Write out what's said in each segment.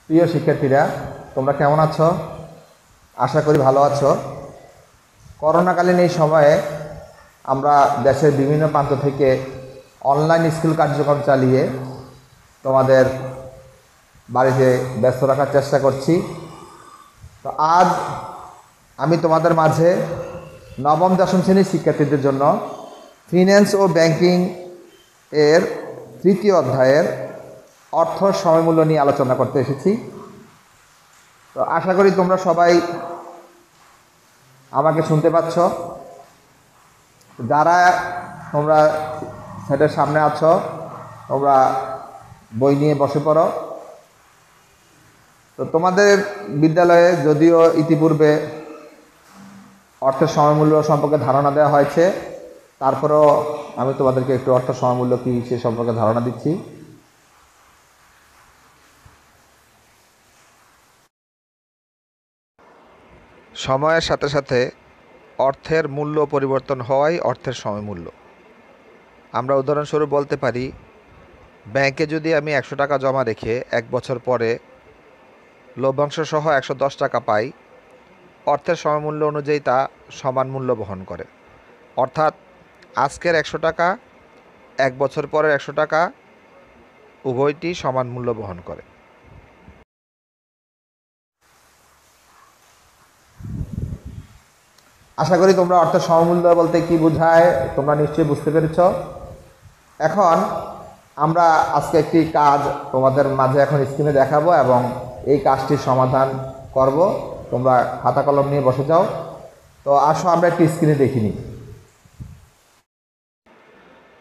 প্রিয় শিক্ষার্থীরা, তোমরা কেমন আছো? আশা করি ভালো আছো। করোনাকালীন এই সময়ে আমরা দেশের বিভিন্ন প্রান্ত থেকে অনলাইন স্কুল কার্যক্রম চালিয়ে তোমাদের বাড়িতে ব্যস্ত রাখার চেষ্টা করছি। তো আজ আমি তোমাদের মাঝে নবম দশম শ্রেণীর শিক্ষার্থীদের জন্য ফিন্যান্স ও ব্যাংকিং এর তৃতীয় অধ্যায়ের অর্থ সময়মূল্য নিয়ে আলোচনা করতে এসেছি। তো আশা করি তোমরা সবাই আমাকে শুনতে পাচ্ছ। যারা তোমরা সেটের সামনে আছো, তোমরা বই নিয়ে বসে পড়ো। তো তোমাদের বিদ্যালয়ে যদিও ইতিপূর্বে অর্থের সময়মূল্য সম্পর্কে ধারণা দেওয়া হয়েছে, তারপরেও আমি তোমাদেরকে একটু অর্থ সময়মূল্য কী সে সম্পর্কে ধারণা দিচ্ছি। সময়ের সাথে সাথে অর্থের মূল্য পরিবর্তন হওয়াই অর্থের সময়মূল্য। আমরা উদাহরণস্বরূপ বলতে পারি, ব্যাংকে যদি আমি 100 টাকা জমা রেখে 1 বছর পরে লভ্যাংশ সহ 110 টাকা পাই, অর্থের সময়মূল্য অনুযায়ী তা সমান মূল্য বহন করে। অর্থাৎ আজকের 100 টাকা 1 বছর পরের 100 টাকা উভয়টি সমান মূল্য বহন করে। আশা করি তোমরা অর্থের সময়মূল্য বলতে কি বোঝায় তোমরা নিশ্চয়ই বুঝতে পেরেছ। এখন আমরা আজকে একটি কাজ তোমাদের মাঝে এখন স্ক্রিনে দেখাবো এবং এই কাজটির সমাধান করব। তোমরা খাতা কলম নিয়ে বসে যাও। তো আসো আমরা একটি স্ক্রিনে দেখি নিই।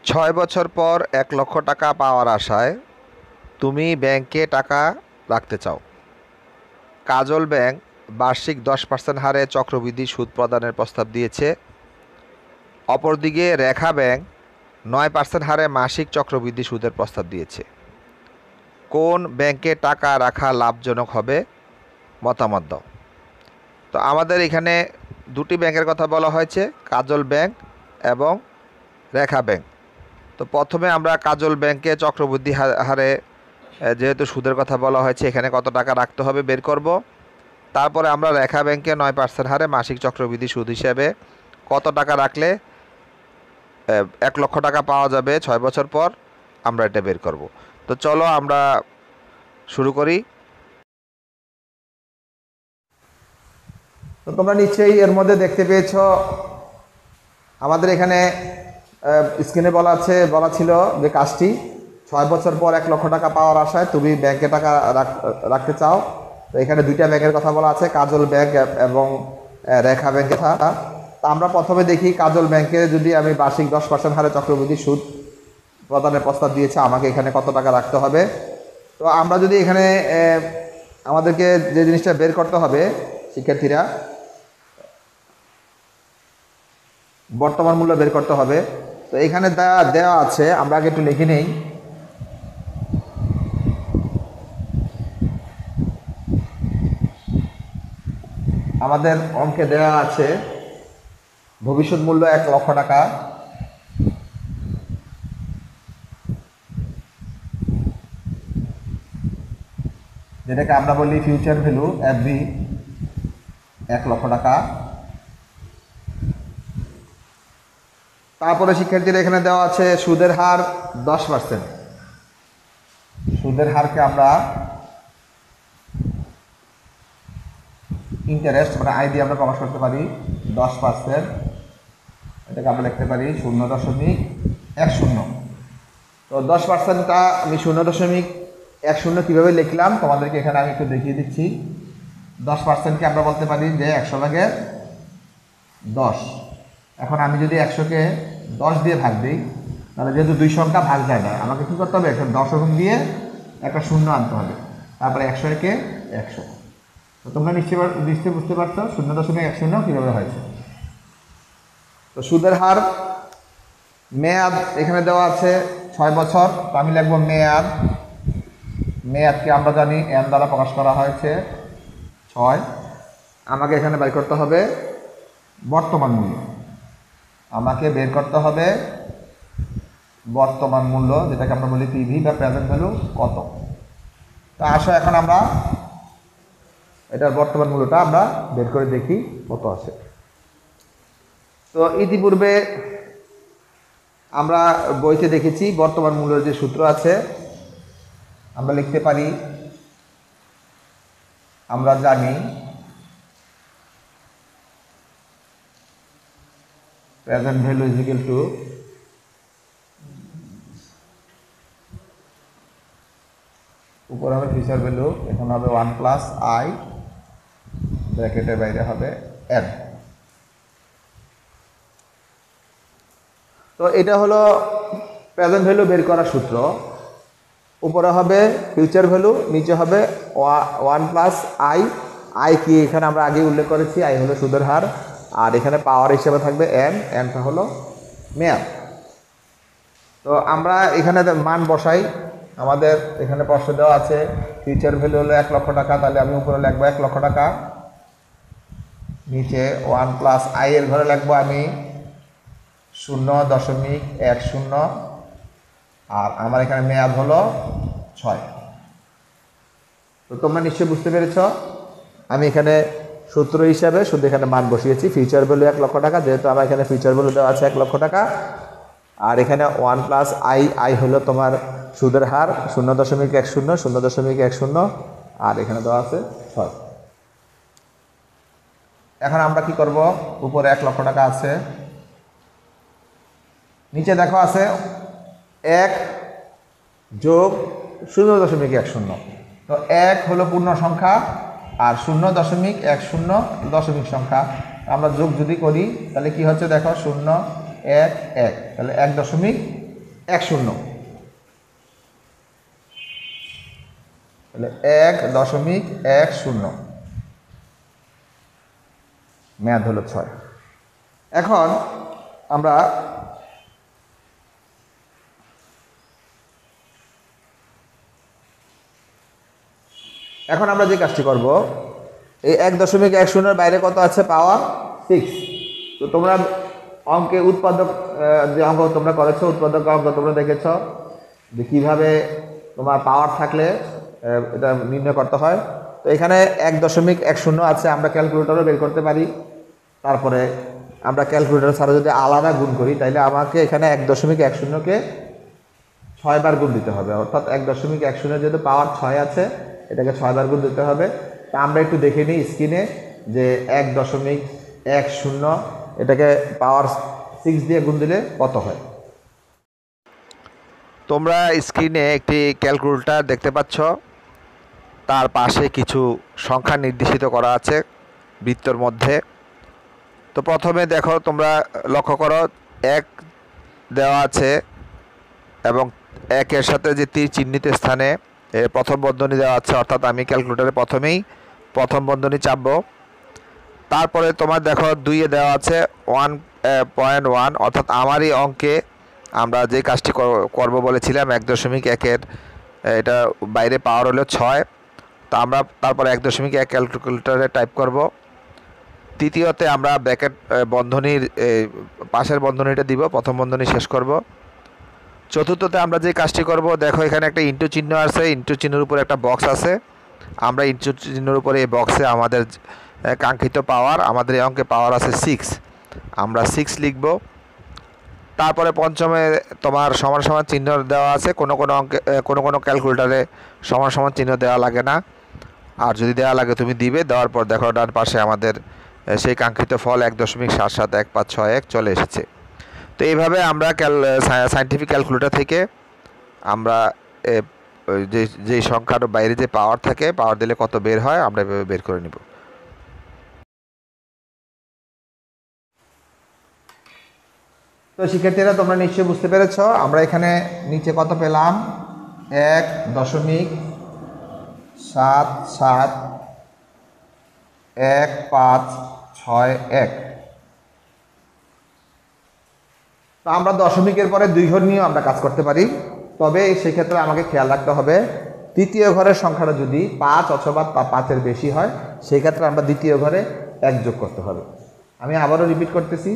6 বছর পর 1 লক্ষ টাকা পাওয়ার আশায় তুমি ব্যাংকে টাকা রাখতে চাও। কাজল ব্যাংক বার্ষিক 10% হারে চক্রবৃদ্ধি সুদ প্রদানের প্রস্তাব দিয়েছে। অপরদিকে রেখা ব্যাংক 9% হারে মাসিক চক্রবৃদ্ধি সুদের প্রস্তাব দিয়েছে। কোন ব্যাংকে টাকা রাখা লাভজনক হবে? মতামত দাও। তো আমাদের এখানে দুটি ব্যাংকের কথা বলা হয়েছে, কাজল ব্যাংক এবং রেখা ব্যাংক। তো প্রথমে আমরা কাজল ব্যাংকে চক্রবৃদ্ধি হারে যেহেতু সুদের কথা বলা হয়েছে, এখানে কত টাকা রাখতে হবে বের করব। তারপরে আমরা রেখা ব্যাংকে 9% হারে মাসিক চক্রবৃদ্ধি সুদ হিসেবে কত টাকা রাখলে 1 লক্ষ টাকা পাওয়া যাবে 6 বছর পর, আমরা এটা বের করব। তো চলো আমরা শুরু করি। তো তোমরা নিশ্চয়ই এর মধ্যে দেখতে পেয়েছ, আমাদের এখানে স্ক্রিনে বলা ছিল যে কাজটি 6 বছর পর 1 লক্ষ টাকা পাওয়ার আশায় তুমি ব্যাংকে টাকা রাখতে চাও। তো এখানে দুইটা ব্যাংকের কথা বলা আছে, কাজল ব্যাংক এবং রেখা ব্যাংকের কথা। তা আমরা প্রথমে দেখি কাজল ব্যাংকে যদি আমি বার্ষিক 10% হারে চক্রবৃদ্ধি সুদ প্রদানের প্রস্তাব দিয়েছে, আমাকে এখানে কত টাকা রাখতে হবে। তো আমরা যদি এখানে আমাদেরকে যে জিনিসটা বের করতে হবে শিক্ষার্থীরা, বর্তমান মূল্য বের করতে হবে। তো এখানে দেওয়া আছে, আমরা আগে একটু লিখে নেই। আমাদের অঙ্কে দেওয়া আছে ভবিষ্যৎ মূল্য 1 লক্ষ টাকা। যেটাকে আমরা বলি ফিউচার ভ্যালু এফভি, 1 লক্ষ টাকা। তারপরে শিক্ষার্থীরা এখানে দেওয়া আছে সুদের হার 10%। সুদের হারকে আমরা ইন্টারেস্ট মানে আই দিয়ে আমরা প্রকাশ করতে পারি 10%। এটাকে আমরা লিখতে পারি 0.10। তো 10%টা আমি 0.10 কীভাবে লিখলাম তোমাদেরকে এখানে আমি একটু দেখিয়ে দিচ্ছি। 10%কে আমরা বলতে পারি যে 100 ভাগের 10। এখন আমি যদি 100কে 10 দিয়ে ভাগ দিই, তাহলে যেহেতু 2 সংখ্যা ভাগ যায় না, আমাকে কী করতে হবে? একটা 10 দিয়ে একটা 0 আনতে হবে, তারপরে 100 একে 100। তো তোমরা নিশ্চয়ই বুঝতে পারছো 0.10 কীভাবে হয়েছে। তো সুদের হার, মেয়াদ এখানে দেওয়া আছে 6 বছর। তো আমি লিখব মেয়াদকে আমরা জানি এন দ্বারা প্রকাশ করা হয়েছে 6। আমাকে এখানে বের করতে হবে বর্তমান মূল্য। আমাকে বের করতে হবে বর্তমান মূল্য, যেটাকে আমরা বলি পিভি বা প্রেজেন্ট ভ্যালু কত। তা আসো এখন আমরা এটার বর্তমান মূল্যটা আমরা বের করে দেখি কত আসে। তো ইতিপূর্বে আমরা বইতে দেখেছি বর্তমান মূল্যের যে সূত্র আছে আমরা লিখতে পারি, আমরা জানি present value is equal to উপরে হবে ফিউচার ভ্যালু, এখন হবে 1 প্লাস আই, ব্র্যাকেটের বাইরে হবে এন। তো এটা হলো প্রেজেন্ট ভ্যালু বের করার সূত্র। উপরে হবে ফিউচার ভ্যালু, নিচে হবে 1 প্লাস আই। আই কি এখানে আমরা আগে উল্লেখ করেছি, আই হলো সুদের হার, আর এখানে পাওয়ার হিসেবে থাকবে এন, এনটা হলো মেয়াদ। তো আমরা এখানে মান বসাই। আমাদের এখানে প্রশ্ন দেওয়া আছে ফিউচার ভ্যালু হলো 1 লক্ষ টাকা, তাহলে আমি উপরে লিখবো 1 লক্ষ টাকা, নিচে 1 প্লাস আই এর ঘরে লিখবো আমি 0.10, আর আমার এখানে মেয়াদ হলো 6। তো তোমরা নিশ্চয়ই বুঝতে পেরেছ আমি এখানে সূত্র হিসাবে শুধু এখানে মান বসিয়েছি। ফিউচার ভ্যালু 1 লক্ষ টাকা, যেহেতু আমার এখানে ফিউচার ভ্যালু দেওয়া আছে 1 লক্ষ টাকা, আর এখানে 1 প্লাস আই, আই হলো তোমার সুদের হার 0.10, আর এখানে দেওয়া আছে 6। এখন আমরা কি করব, উপরে 1 লক্ষ টাকা আছে, নিচে দেখো আছে 1 যোগ 0.10। তো 1 হলো পূর্ণ সংখ্যা আর 0.10 দশমিক সংখ্যা। আমরা যোগ যদি করি তাহলে কি হচ্ছে দেখো 0 1 1, তাহলে 1.10, তাহলে 1.10, মেয়াদ হলো 6। এখন আমরা যে কাজটি করব, এই 1.10 বাইরে কত আছে, পাওয়ার 6। তো তোমরা অঙ্কে উৎপাদক যে অঙ্ক তোমরা করেছো, উৎপাদক অঙ্ক তোমরা দেখেছ যে কীভাবে তোমার পাওয়ার থাকলে এটা নির্ণয় করতে হয়। তো এখানে 1.10 আছে, আমরা ক্যালকুলেটরও বের করতে পারি। তারপরে আমরা ক্যালকুলেটর ছাড়া যদি আলাদা গুণ করি তাহলে আমাকে এখানে 1.10কে 6 বার গুণ দিতে হবে, অর্থাৎ 1.10 যেহেতু পাওয়ার 6 আছে, এটাকে 6 বার গুণ দিতে হবে। তা আমরা একটু দেখে নিই স্ক্রিনে যে 1.10 এটাকে পাওয়ার 6 দিয়ে গুণ দিলে কত হয়। তোমরা স্ক্রিনে একটি ক্যালকুলেটর দেখতে পাচ্ছ, তার পাশে কিছু সংখ্যা নির্দেশিত করা আছে বৃত্তর মধ্যে। তো প্রথমে দেখো, তোমরা লক্ষ্য করো 1 দেওয়া আছে এবং 1-এর সাথে যে তীর চিহ্নিত স্থানে প্রথম বন্ধনী দেওয়া আছে, অর্থাৎ আমি ক্যালকুলেটরে প্রথমেই প্রথম বন্ধনী চাপবো। তারপরে তোমার দেখো 2-এ দেওয়া আছে 1.1, অর্থাৎ আমারই অঙ্কে আমরা যে কাজটি করব বলেছিলাম 1.1-এর, এটা বাইরে পাওয়ার হলো 6। তা আমরা তারপর 1.1 ক্যালকুলেটরে টাইপ করব। তৃতীয়তে আমরা ব্র্যাকেট বন্ধনীর পাশের বন্ধনীটা দিব, প্রথম বন্ধনী শেষ করব। চতুর্থতে আমরা যে কাজটি করব, দেখো এখানে একটা ইন্টু চিহ্ন আছে, ইন্টু চিহ্নের উপরে একটা বক্স আছে, আমরা ইন্টু চিহ্নের উপরে এই বক্সে আমাদের কাঙ্ক্ষিত পাওয়ার, আমাদের এই অঙ্কে পাওয়ার আছে 6, আমরা 6 লিখব। তারপরে পঞ্চমে তোমার সমান সমান চিহ্ন দেওয়া আছে, কোনো অঙ্কে কোনো ক্যালকুলেটারে সমান সমান চিহ্ন দেওয়া লাগে না, আর যদি দেওয়া লাগে তুমি দিবে। দেওয়ার পর দেখো ডান পাশে আমাদের সেই কাঙ্ক্ষিত ফল 1.71561 চলে এসেছে। তো এইভাবে আমরা সায়েন্টিফিক ক্যালকুলেটর থেকে আমরা যে সংখ্যার বাইরে যে পাওয়ার থাকে, পাওয়ার দিলে কত বের হয়, আমরা এভাবে বের করে নিব। তো শিক্ষার্থীরা তোমরা নিশ্চয়ই বুঝতে পেরেছ আমরা এখানে নিচে কত পেলাম, 1.771561। তো আমরা দশমিকের পরে 2 ঘর নিয়েও আমরা কাজ করতে পারি, তবে সেক্ষেত্রে আমাকে খেয়াল রাখতে হবে তৃতীয় ঘরের সংখ্যাটা যদি 5 অথবা 5-এর বেশি হয়, সেই ক্ষেত্রে আমরা দ্বিতীয় ঘরে 1 যোগ করতে হবে। আমি আবারও রিপিট করতেছি,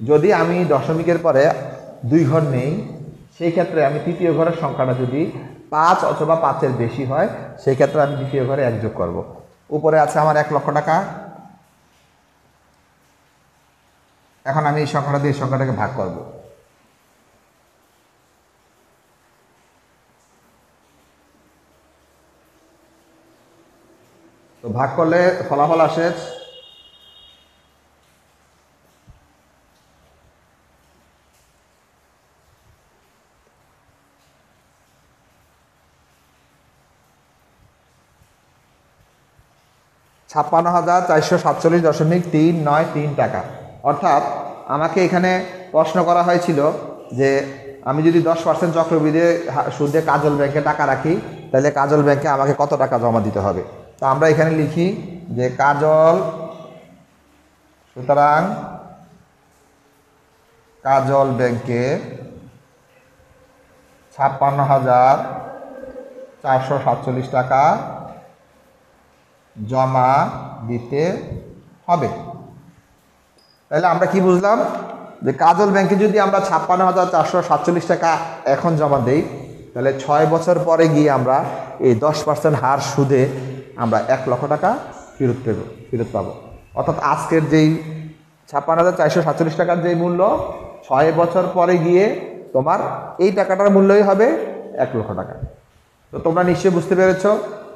যদি আমি দশমিকের পরে 2 ঘর নেই, সেই ক্ষেত্রে আমি তৃতীয় ঘরের সংখ্যাটা যদি 5 অথবা 5-এর বেশি হয় সেই ক্ষেত্রে আমি দ্বিতীয় ঘরে 1 যোগ করব। উপরে আছে আমার 1 লক্ষ টাকা। এখন আমি এই সংখ্যাটা দিয়ে সংখ্যাটাকে ভাগ করব। তো ভাগ করলে ফলাফল আসে 56,447.393 টাকা। অর্থাৎ আমাকে এখানে প্রশ্ন করা হয়েছিল যে আমি যদি 10% চক্রবৃদ্ধি সুদে কাজল ব্যাংকে টাকা রাখি তাহলে কাজল ব্যাংকে আমাকে কত টাকা জমা দিতে হবে। তো আমরা এখানে লিখি যে কাজল, সুতরাং কাজল ব্যাংকে 56,447 টাকা জমা দিতে হবে। তাহলে আমরা কি বুঝলাম যে কাজল ব্যাংকে যদি আমরা 56,447 টাকা এখন জমা দেই তাহলে 6 বছর পরে গিয়ে আমরা এই 10% হার সুদে আমরা 1 লক্ষ টাকা ফেরত পাবো। অর্থাৎ আজকের যেই 56,447 টাকার যেই মূল্য 6 বছর পরে গিয়ে তোমার এই টাকাটার মূল্যই হবে 1 লক্ষ টাকা। তো তোমরা নিশ্চয়ই বুঝতে পেরেছ।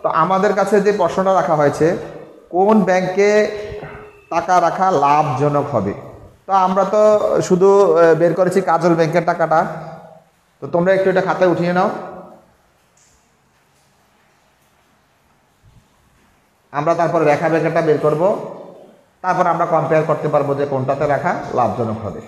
তো আমাদের কাছে যে প্রশ্নটা রাখা হয়েছে কোন ব্যাংকে টাকা রাখা লাভজনক হবে, তো আমরা তো শুধু বের করেছি কাজল ব্যাংকের টাকাটা। তো তোমরা একটু এটা খাতায় উঠিয়ে নাও। আমরা তারপর রেখা ব্যাংকেরটা বের করব, তারপর আমরা কম্পেয়ার করতে পারবো যে কোনটাতে রাখা লাভজনক হবে।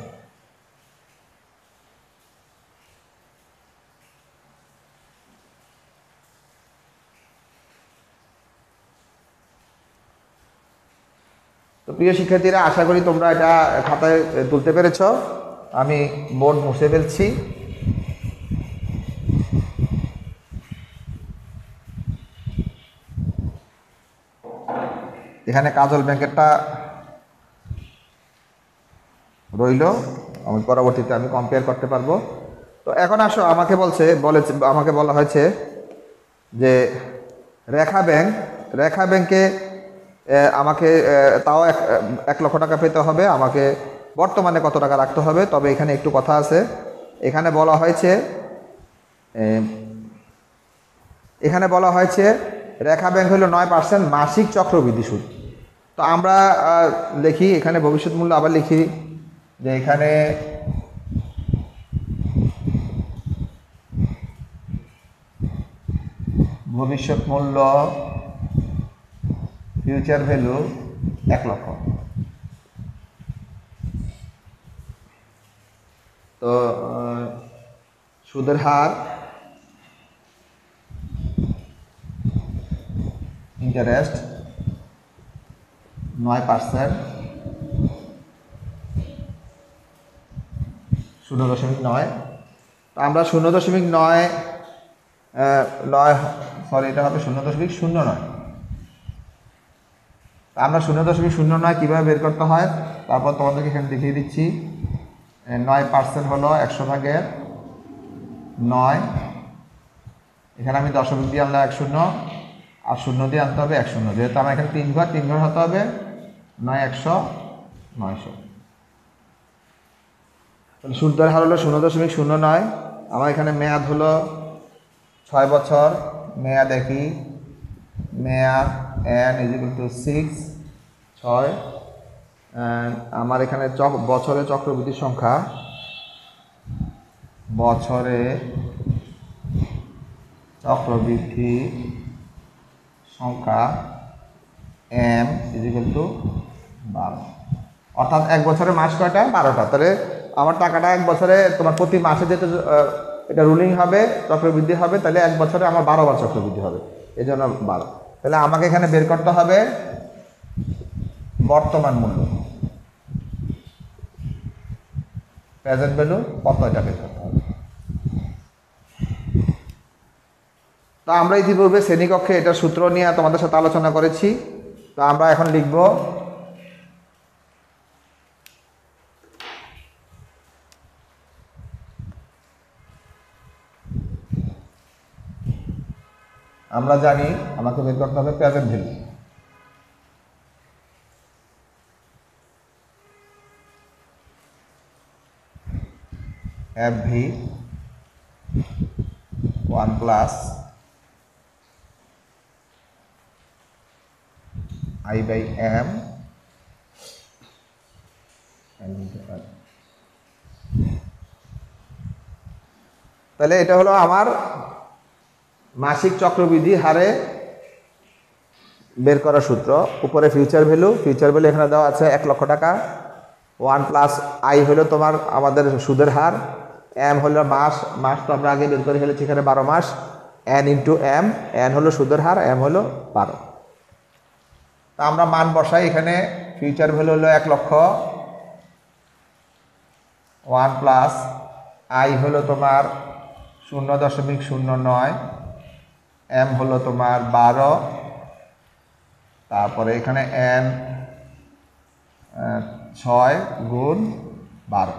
তো প্রিয় শিক্ষার্থীরা, আশা করি তোমরা এটা খাতায় তুলতে পেরেছ। আমি বোর্ড মুছে ফেলছি। এখানে কাজল ব্যাংকেরটা রইল, আমি পরবর্তীতে আমি কম্পেয়ার করতে পারবো। তো এখন আসো, আমাকে বলা হয়েছে যে রেখা ব্যাংকে আমাকে তাও 1 লক্ষ টাকা পেতে হবে, আমাকে বর্তমানে কত টাকা রাখতে হবে। তবে এখানে একটু কথা আছে। এখানে বলা হয়েছে রেখা ব্যাংক হলো 9% মাসিক চক্রবৃদ্ধি সুদ। তো আমরা লিখি এখানে ভবিষ্যৎ মূল্য, আবার লিখি যে এখানে ভবিষ্যৎ মূল্য ফিউচার ভ্যালু 1 লক্ষ। তো সুদের হার ইন্টারেস্ট 9%, 0.9। তো আমরা 0.9 এটা হবে 0.09। আমরা 0.09 কীভাবে বের করতে হয় তারপর তোমাদেরকে এখানে দেখিয়ে দিচ্ছি। 9% হলো 100 ভাগের 9। এখানে আমি দশমিক দিয়ে আনলাম 1 শূন্য, আর শূন্য দিয়ে আনতে হবে 1 শূন্য। যেহেতু আমার এখানে 3 ঘর হতে হবে 9 100 900। তাহলে সুদের হার হলো 0.09। আমার এখানে মেয়াদ হলো 6 বছর, মেয়াদ একই, মেয়াদ n = 6 6। আমার এখানে বছরে চক্রবৃদ্ধির সংখ্যা, বছরে চক্রবৃদ্ধি সংখ্যা m = 12। অর্থাৎ 1 বছরে মাস কয়টা? 12টা। তাহলে আমার টাকাটা 1 বছরে তোমার প্রতি মাসে যেহেতু এটা রুলিং হবে, চক্রবৃদ্ধি হবে, তাহলে 1 বছরে আমার 12 বার চক্রবৃদ্ধি হবে, এই জন্য 12। তাহলে আমাকে এখানে বের করতে হবে বর্তমান মূল্য, প্রেজেন্ট ভ্যালু কত, এটা বের করতে হবে। তো আমরা ইতিপূর্বে শ্রেণীকক্ষে এটার সূত্র নিয়ে তোমাদের সাথে আলোচনা করেছি। তো আমরা এখন লিখব আমরা জানি আমাকে বের করতে হবে present value. FV 1 plus I by M তাহলে এটা হলো আমার মাসিক চক্রবৃদ্ধি হারে বের করার সূত্র। উপরে ফিউচার ভ্যালু এখানে দেওয়া আছে 1 লক্ষ টাকা। 1 প্লাস I হলো তোমার আমাদের সুদের হার, M হলো মাস তো আমরা আগে বের করে ফেলেছি, এখানে 12 মাস, N ইন্টু M, N হলো সুদের হার, M হলো 12। তা আমরা মান বসাই এখানে। ফিউচার ভ্যালু হলো 1 লক্ষ, 1 প্লাস I হলো তোমার 0.09, M হলো তোমার 12, তারপরে এখানে N 6 গুণ 12।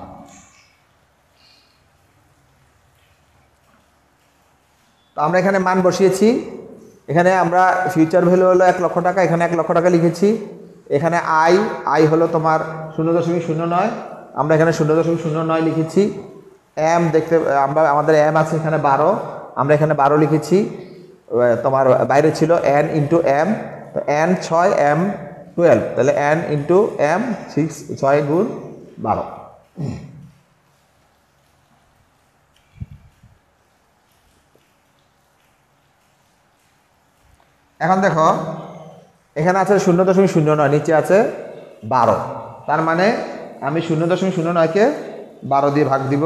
তো আমরা এখানে মান বসিয়েছি। এখানে আমরা ফিউচার ভ্যালু হলো 1 লক্ষ টাকা, এখানে 1 লক্ষ টাকা লিখেছি। এখানে I হলো তোমার 0.09, আমরা এখানে 0.09 লিখেছি। M দেখতে আমরা আমাদের M আছে এখানে 12, আমরা এখানে 12 লিখেছি। তোমার বাইরে ছিল N ইন্টু M, তো N 6, M 12, তাহলে N ইন্টু M 6 গুণ 12। এখন দেখো এখানে আছে 0.09, নিচে আছে 12, তার মানে আমি 0.09কে 12 দিয়ে ভাগ দিব।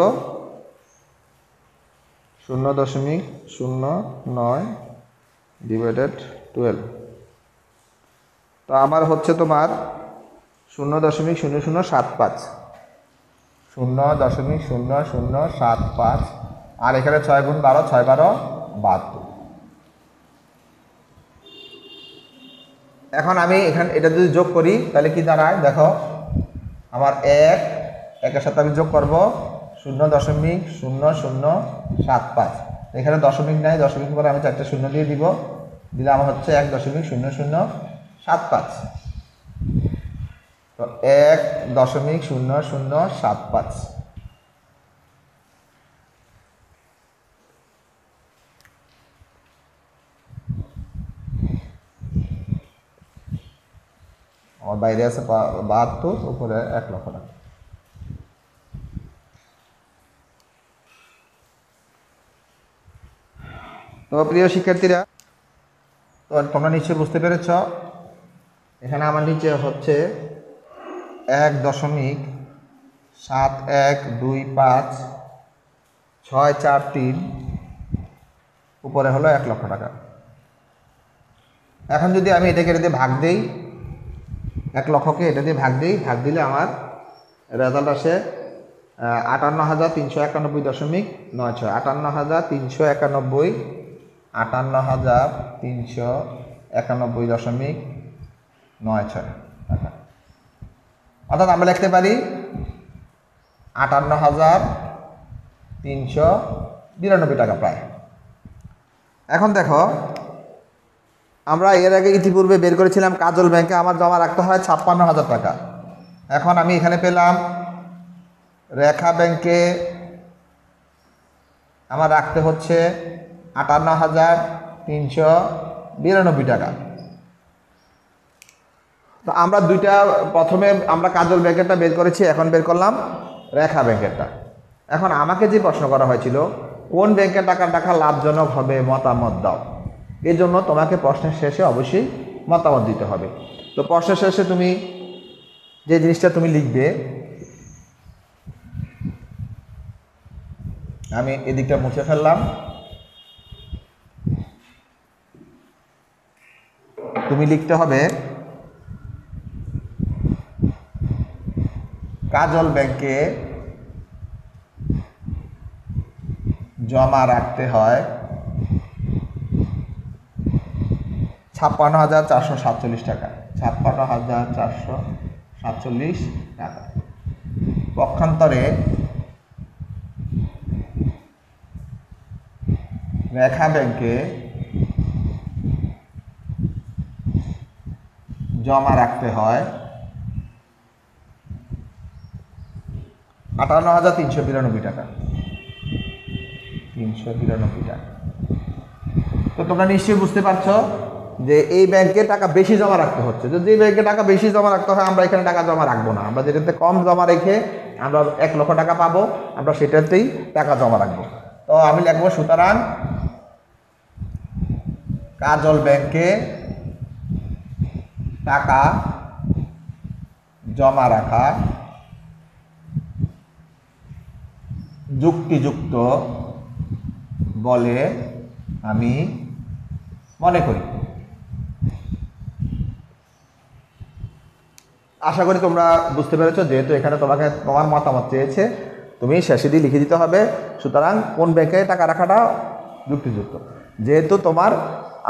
0.09 ডিভাইডেড 12, তো আমার হচ্ছে তোমার 0.0075, 0.0075, আর এখানে 6 গুণ 12, 6 12 72। এখন আমি এখানে এটা যদি যোগ করি তাহলে কি দাঁড়ায় দেখো, আমার একের সাথে আমি যোগ করব 0.0075, এখানে দশমিক নাই, দশমিক পরে আমি 4টা শূন্য দিয়ে দিব, দিলে আমার হচ্ছে 1.0075। তো 1.0075। আমার বাইরে আছে 72, উপরে 1 লক্ষ টাকা। তো প্রিয় শিক্ষার্থীরা, তো তোমরা নিশ্চয়ই বুঝতে পেরেছ, এখানে আমার নিচে হচ্ছে 1.7125,643, উপরে হলো 1 লক্ষ টাকা। এখন যদি আমি এটাকে এটা দিয়ে ভাগ দেই, 1 লক্ষকে এটা দিয়ে ভাগ দিই, ভাগ দিলে আমার রেজাল্ট আসে 58,391.96, 58,391.96 টাকা। অর্থাৎ আমরা লিখতে পারি 58,392 টাকা প্রায়। এখন দেখো, আমরা এর আগে ইতিপূর্বে বের করেছিলাম কাজল ব্যাংকে আমার জমা রাখতে হয় 56,000 টাকা। এখন আমি এখানে পেলাম রেখা ব্যাংকে আমার রাখতে হচ্ছে 58,392 টাকা। তো আমরা প্রথমে আমরা কাজল ব্যাংকেরটা বের করেছি, এখন বের করলাম রেখা ব্যাংকেরটা। এখন আমাকে যে প্রশ্ন করা হয়েছিল কোন ব্যাংকের টাকা লাভজনক হবে, মতামত দাও। এই জন্য তোমাকে প্রশ্নের শেষে অবশ্যই মতামত দিতে হবে। তো প্রশ্নের শেষে তুমি যে জিনিসটা তুমি লিখবে, আমি এদিকটা মুছে ফেললাম, তুমি লিখতে হবে কাজল ব্যাংকে জমা রাখতে হয় 56,447 টাকা, 56,447 টাকা। পক্ষান্তরে রেখা ব্যাংকে জমা রাখতে হয় 58,392 টাকা। 392 টাকা। তো তোমরা নিশ্চয়ই বুঝতে পারছো যে এই ব্যাংকে টাকা বেশি জমা রাখতে হচ্ছে। যদি যে ব্যাংকে টাকা বেশি জমা রাখতে হয় আমরা এখানে টাকা জমা রাখবো না, আমরা যেটাতে কম জমা রেখে আমরা 1 লক্ষ টাকা পাবো আমরা সেটাতেই টাকা জমা রাখবো। তো আমি লিখবো সুতরাং কাজল ব্যাংকে টাকা জমা রাখা যুক্তিযুক্ত বলে আমি মনে করি। আশা করি তোমরা বুঝতে পেরেছো। যেহেতু এখানে তোমার মতামত চেয়েছে, তুমি শেষে দিয়ে লিখে দিতে হবে সুতরাং কোন ব্যাংকে টাকা রাখাটা যুক্তিযুক্ত। যেহেতু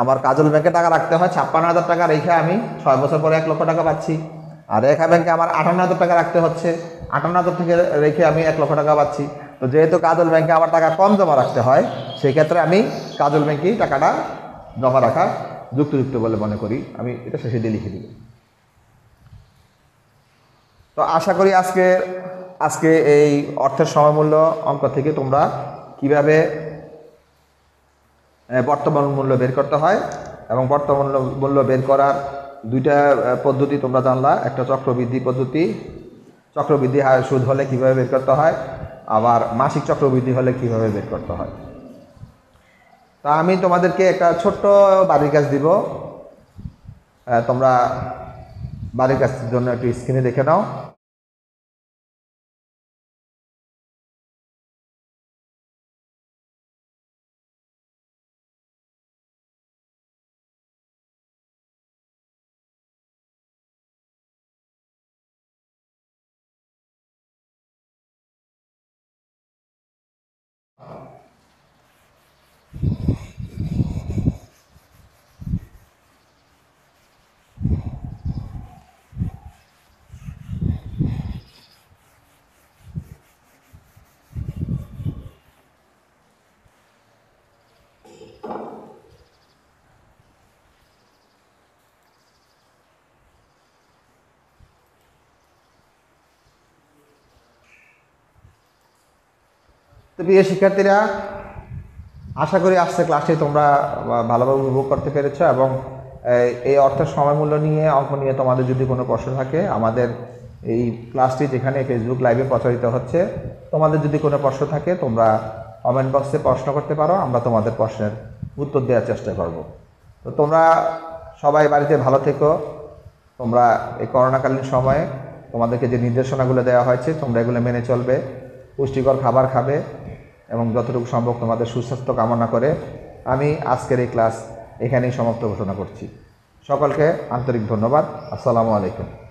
আমার কাজল ব্যাংকে টাকা রাখতে হয় 56,000 টাকা রেখে আমি 6 বছর পরে 1 লক্ষ টাকা পাচ্ছি, আর রেখা ব্যাংকে আমার 58,000 টাকা রাখতে হচ্ছে, 58,000 থেকে রেখে আমি 1 লক্ষ টাকা পাচ্ছি। তো যেহেতু কাজল ব্যাংকে আমার টাকা কম জমা রাখতে হয় সেই ক্ষেত্রে আমি কাজল ব্যাংকেই টাকাটা জমা রাখা যুক্তিযুক্ত বলে মনে করি। আমি এটা শেষে দিয়ে লিখে দিব। তো আশা করি আজকে এই অর্থের সময়মূল্য অঙ্ক থেকে তোমরা কিভাবে বর্তমান মূল্য বের করতে হয় এবং বর্তমান মূল্য বের করার দুইটা পদ্ধতি তোমরা জানলা। একটা চক্রবৃদ্ধি পদ্ধতি, চক্রবৃদ্ধি সুদ হলে কিভাবে বের করতে হয়, আবার মাসিক চক্রবৃদ্ধি হলে কিভাবে বের করতে হয়। তা আমি তোমাদেরকে একটা ছোট্ট বাড়ির কাজ দিব, তোমরা বাড়ির কাজের জন্য একটু স্ক্রিনে দেখে নাও। তো প্রিয় শিক্ষার্থীরা, আশা করি আজকের ক্লাসটি তোমরা ভালোভাবে উপভোগ করতে পেরেছো এবং এই অর্থের সময় মূল্য নিয়ে অঙ্ক নিয়ে তোমাদের যদি কোনো প্রশ্ন থাকে, আমাদের এই ক্লাসটি যেখানে ফেসবুক লাইভে প্রচারিত হচ্ছে, তোমাদের যদি কোনো প্রশ্ন থাকে তোমরা কমেন্ট বক্সে প্রশ্ন করতে পারো, আমরা তোমাদের প্রশ্নের উত্তর দেওয়ার চেষ্টা করব। তো তোমরা সবাই বাড়িতে ভালো থেকো। তোমরা এই করোনাকালীন সময়ে তোমাদেরকে যে নির্দেশনাগুলো দেওয়া হয়েছে তোমরা এগুলো মেনে চলবে, পুষ্টিকর খাবার খাবে এবং যতটুকু সম্ভব তোমাদের সুস্বাস্থ্য কামনা করে আমি আজকের এই ক্লাস এখানেই সমাপ্ত ঘোষণা করছি। সকলকে আন্তরিক ধন্যবাদ। আসসালামু আলাইকুম।